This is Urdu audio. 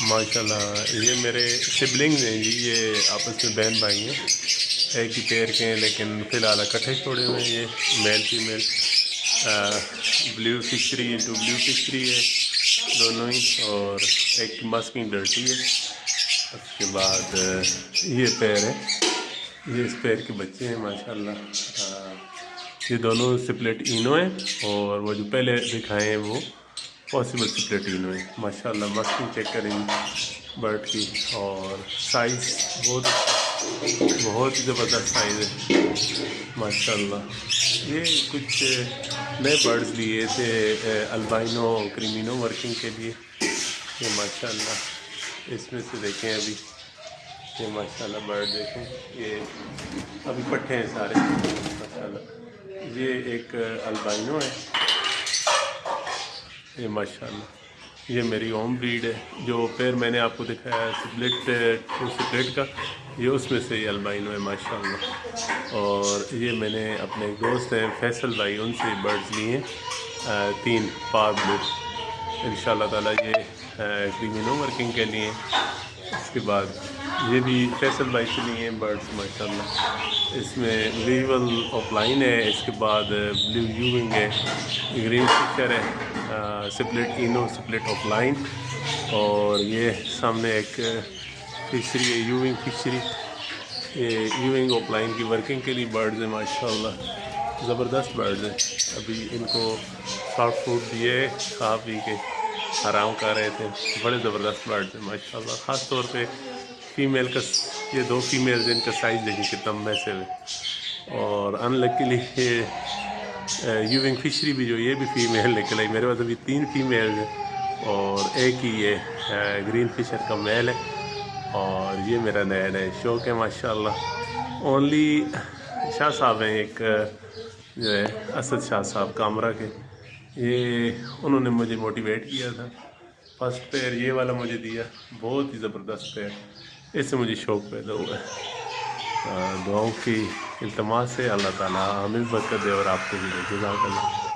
ماشاءاللہ یہ میرے سبلنگز ہیں جی، یہ آپس میں بہن بھائی ہیں، ایک ہی پیر کے ہیں لیکن فی الحال اکٹھے چھوڑے ہوئے ہیں۔ یہ male female blue fishery into blue fishery ہے دونوں ہی، اور ایک ماسکنگ ڈرٹی ہے۔ اس کے بعد یہ پیر ہے، یہ اس پیر کے بچے ہیں ماشاءاللہ۔ یہ دونوں سپلٹ اینو ہیں، اور وہ جو پہلے دکھائے ہیں وہ پاسبل سپلٹ اینو ہیں ماشاءاللہ۔ ماسکنگ چیک کریں برڈ کی، اور سائز بہت ہی زبردست سائز ہے ماشاءاللہ۔ یہ کچھ نئے برڈز لیے تھے البائنو کریمینو ورکنگ کے لیے، یہ ماشاءاللہ اس میں سے دیکھیں ابھی، یہ ماشاءاللہ برڈ دیکھیں، یہ ابھی پٹھے ہیں سارے ماشاءاللہ۔ یہ ایک البائنو ہے، یہ ماشاءاللہ یہ میری ہوم بریڈ ہے۔ جو پیر میں نے آپ کو دکھایا سپلٹ کا، یہ اس میں سے یہ البائنو ہے ماشاءاللہ۔ اور یہ میں نے اپنے ایک دوست ہیں فیصل بھائی، ان سے برڈز لیے ہیں 3 پار بلو، انشاءاللہ تعالیٰ یہ کریمینو ورکنگ کے لیے۔ اس کے بعد یہ بھی فیصل بھائی سے لیے ہیں برڈز ماشاءاللہ۔ اس میں ویول آف لائن ہے، اس کے بعد بلیو یوونگ ہے، گرین فشر ہے، سپلٹ اینو سپلٹ آف لائن، اور یہ سامنے ایک فشری ہے یوونگ فشری، یہ یوونگ آف لائن کی ورکنگ کے لیے برڈز ہیں ماشاءاللہ، زبردست برڈز ہیں۔ ابھی ان کو سافٹ فوڈ دیے، کھا پی کے آرام کر رہے تھے، بڑے زبردست برڈز ہیں ماشاءاللہ۔ خاص طور پہ فیمیل کا، یہ 2 فیمیلز ان کا سائز دیکھیں کتنا میسو ہے، اور ان لکیلی یہ یوونگ فشری بھی جو یہ بھی فیمیل نکل آئی، میرے پاس ابھی 3 فیمیلز ہیں اور ایک ہی یہ گرین فشر کا میل ہے، اور یہ میرا نیا نیا شوق ہے ماشاءاللہ۔ اونلی شاہ صاحب ہیں ایک جو ہے اسد شاہ صاحب کامرہ کے، یہ انہوں نے مجھے موٹیویٹ کیا تھا، فرسٹ پیر یہ والا مجھے دیا، بہت ہی زبردست پیر، اس سے مجھے شوق پیدا ہوا ہے۔ دعاؤں کی التماس ہے، اللہ تعالیٰ ہمیں برکت دے اور آپ کو بھی دے، جزاک اللہ۔